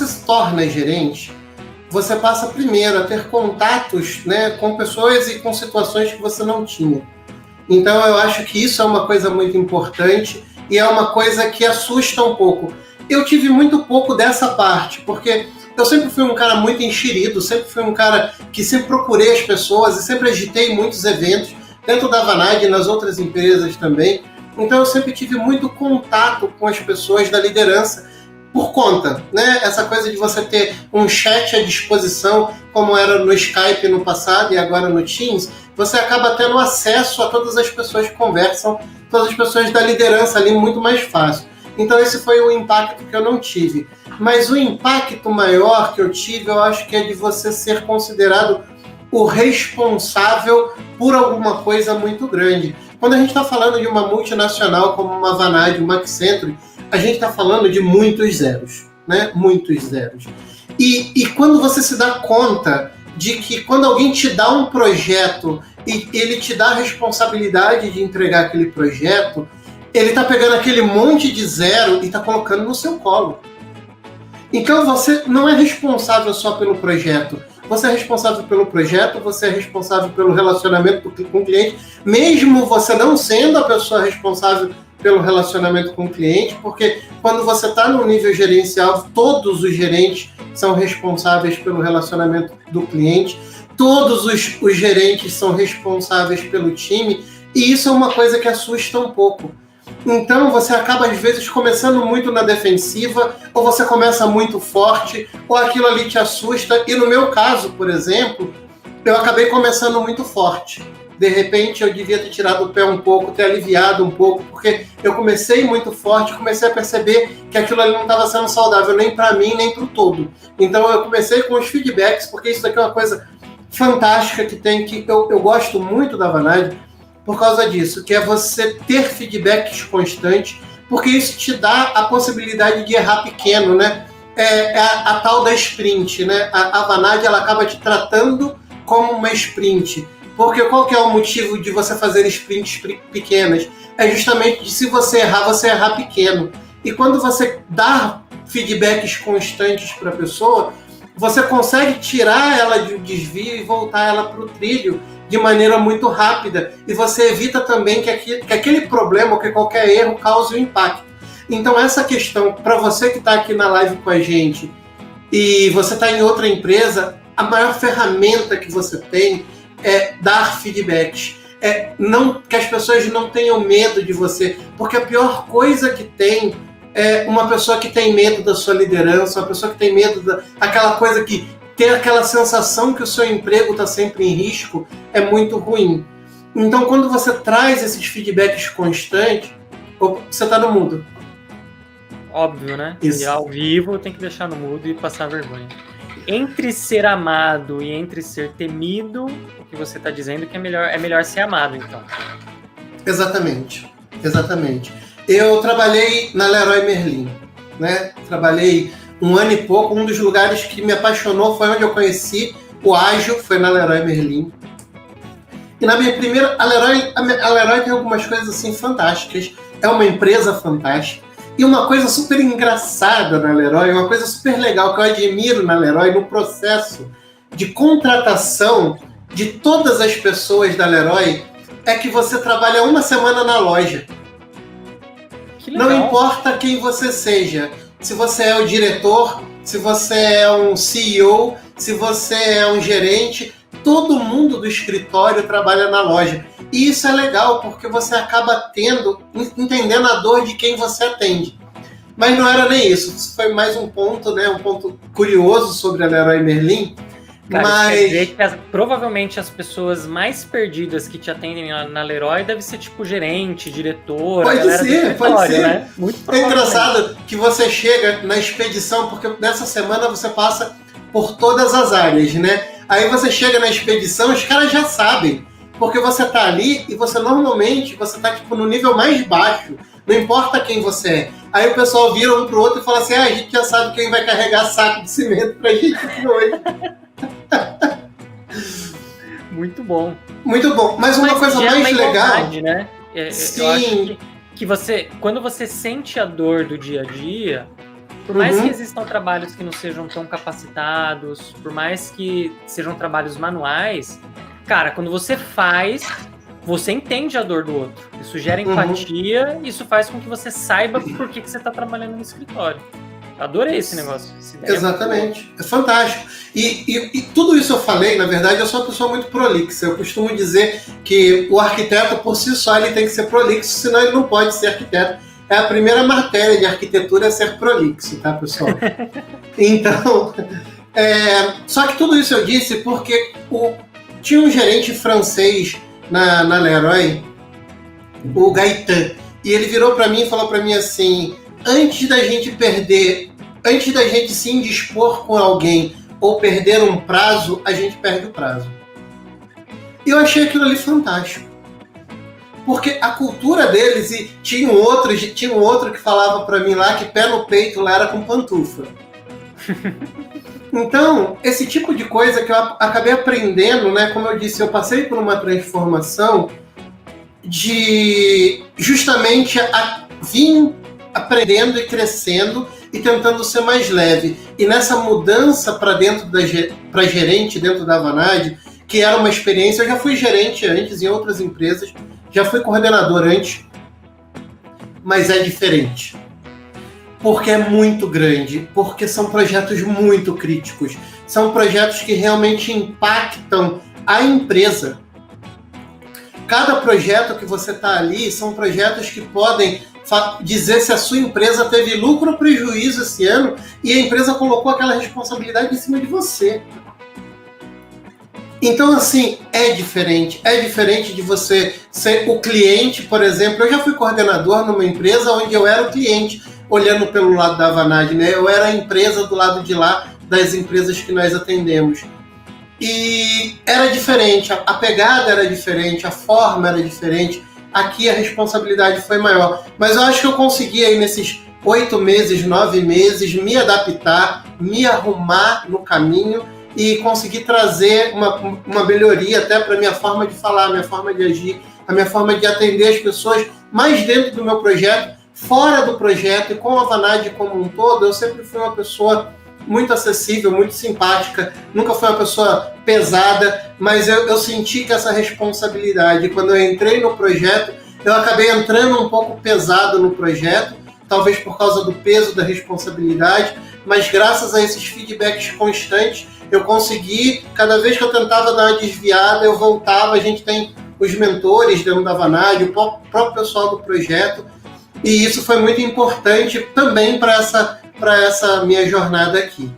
você se torna gerente, você passa primeiro a ter contatos, né, com pessoas e com situações que você não tinha. Então eu acho que isso é uma coisa muito importante e é uma coisa que assusta um pouco. Eu tive muito pouco dessa parte, porque eu sempre fui um cara muito enxerido, sempre fui um cara que sempre procurei as pessoas e sempre agitei muitos eventos, dentro da Vanad e nas outras empresas também. Então eu sempre tive muito contato com as pessoas da liderança por conta, né? Essa coisa de você ter um chat à disposição, como era no Skype no passado e agora no Teams, você acaba tendo acesso a todas as pessoas que conversam, todas as pessoas da liderança ali muito mais fácil. Então esse foi o impacto que eu não tive. Mas o impacto maior que eu tive, eu acho que é de você ser considerado o responsável por alguma coisa muito grande. Quando a gente está falando de uma multinacional como uma Vanad, uma Accenture, a gente está falando de muitos zeros, né? Muitos zeros. E quando você se dá conta de que quando alguém te dá um projeto e ele te dá a responsabilidade de entregar aquele projeto, ele está pegando aquele monte de zero e está colocando no seu colo. Então você não é responsável só pelo projeto. Você é responsável pelo projeto, você é responsável pelo relacionamento com o cliente, mesmo você não sendo a pessoa responsável pelo relacionamento com o cliente, porque quando você está no nível gerencial, todos os gerentes são responsáveis pelo relacionamento do cliente, todos os gerentes são responsáveis pelo time, e isso é uma coisa que assusta um pouco. Então você acaba às vezes começando muito na defensiva, ou você começa muito forte, ou aquilo ali te assusta, e no meu caso, por exemplo, eu acabei começando muito forte. De repente eu devia ter tirado o pé um pouco, ter aliviado um pouco, porque eu comecei muito forte, comecei a perceber que aquilo ali não estava sendo saudável nem para mim, nem para o todo. Então eu comecei com os feedbacks, porque isso daqui é uma coisa fantástica que tem, que eu gosto muito da Vanad, por causa disso, que é você ter feedbacks constantes, porque isso te dá a possibilidade de errar pequeno, né? É a tal da sprint, né? A Vanad, ela acaba te tratando como uma sprint. Porque qual que é o motivo de você fazer sprints pequenas? É justamente de, se você errar pequeno. E quando você dá feedbacks constantes para a pessoa, você consegue tirar ela de um desvio e voltar ela para o trilho de maneira muito rápida. E você evita também que aquele problema ou que qualquer erro cause um impacto. Então essa questão, para você que está aqui na live com a gente e você está em outra empresa, a maior ferramenta que você tem é dar feedbacks. Que as pessoas não tenham medo de você, porque a pior coisa que tem é uma pessoa que tem medo da sua liderança, uma pessoa que tem medo daquela coisa que ter aquela sensação que o seu emprego está sempre em risco, é muito ruim. Então, quando você traz esses feedbacks constantes, você está no mudo. Óbvio, né? Isso. E ao vivo tem que deixar no mudo e passar vergonha. Entre ser amado e entre ser temido, o que você está dizendo que é melhor ser amado, então. Exatamente. Eu trabalhei na Leroy Merlin, né? Trabalhei 1 ano e pouco. Um dos lugares que me apaixonou foi onde eu conheci o ágil, foi na Leroy Merlin. E na minha primeira... A Leroy tem algumas coisas assim fantásticas. É uma empresa fantástica. E uma coisa super engraçada na Leroy, uma coisa super legal que eu admiro na Leroy, no processo de contratação de todas as pessoas da Leroy, é que você trabalha 1 semana na loja. Que legal. Não importa quem você seja, se você é o diretor, se você é um CEO, se você é um gerente, todo mundo do escritório trabalha na loja. E isso é legal, porque você acaba entendendo a dor de quem você atende. Mas não era nem isso. Isso foi mais um ponto, né? Um ponto curioso sobre a Leroy Merlin. Cara, mas quer dizer que provavelmente as pessoas mais perdidas que te atendem na Leroy devem ser tipo gerente, diretor, pode ser. Né? Muito É engraçado que você chega na expedição, porque nessa semana você passa por todas as áreas, né? Aí você chega na expedição, os caras já sabem. Porque você tá ali e você normalmente tá tipo no nível mais baixo, não importa quem você é. Aí o pessoal vira um pro outro e fala assim: a gente já sabe quem vai carregar saco de cimento pra gente aqui hoje. Muito bom. Muito bom. Mas uma coisa mais legal, né? Sim. Eu acho que você, quando você sente a dor do dia a dia, Por mais que existam trabalhos que não sejam tão capacitados, por mais que sejam trabalhos manuais, cara, quando você faz, você entende a dor do outro. Isso gera empatia, isso faz com que você saiba por que você está trabalhando no escritório. Eu adorei esse negócio. Exatamente. É fantástico. E tudo isso eu falei, na verdade, eu sou uma pessoa muito prolixa. Eu costumo dizer que o arquiteto, por si só, ele tem que ser prolixo, senão ele não pode ser arquiteto. É a primeira matéria de arquitetura é ser prolixo, tá, pessoal? Então, só que tudo isso eu disse porque tinha um gerente francês na Leroy, o Gaetan, e ele virou para mim e falou para mim assim: antes da gente se indispor com alguém ou perder um prazo, a gente perde o prazo. E eu achei aquilo ali fantástico. Porque a cultura deles, e tinha um outro que falava para mim lá que pé no peito lá era com pantufa. Então, esse tipo de coisa que eu acabei aprendendo, né? Como eu disse, eu passei por uma transformação de justamente vim aprendendo e crescendo e tentando ser mais leve. E nessa mudança para gerente dentro da Avanade, que era uma experiência, eu já fui gerente antes em outras empresas, já fui coordenador antes, mas é diferente. Porque é muito grande, porque são projetos muito críticos, são projetos que realmente impactam a empresa. Cada projeto que você está ali são projetos que podem dizer se a sua empresa teve lucro ou prejuízo esse ano e a empresa colocou aquela responsabilidade em cima de você. Então, assim, é diferente de você ser o cliente, por exemplo. Eu já fui coordenador numa empresa onde eu era o cliente, olhando pelo lado da Avanade, né? Eu era a empresa do lado de lá das empresas que nós atendemos. E era diferente, a pegada era diferente, a forma era diferente. Aqui a responsabilidade foi maior. Mas eu acho que eu consegui aí nesses 8 meses, 9 meses, me adaptar, me arrumar no caminho e conseguir trazer uma melhoria até para a minha forma de falar, a minha forma de agir, a minha forma de atender as pessoas mais dentro do meu projeto, fora do projeto. E com a Avanade como um todo, eu sempre fui uma pessoa muito acessível, muito simpática, nunca fui uma pessoa pesada, mas eu senti que essa responsabilidade, quando eu entrei no projeto, eu acabei entrando um pouco pesado no projeto, talvez por causa do peso da responsabilidade, mas graças a esses feedbacks constantes, eu consegui, cada vez que eu tentava dar uma desviada, eu voltava. A gente tem os mentores dentro da Avanade, o próprio pessoal do projeto, e isso foi muito importante também para essa minha jornada aqui.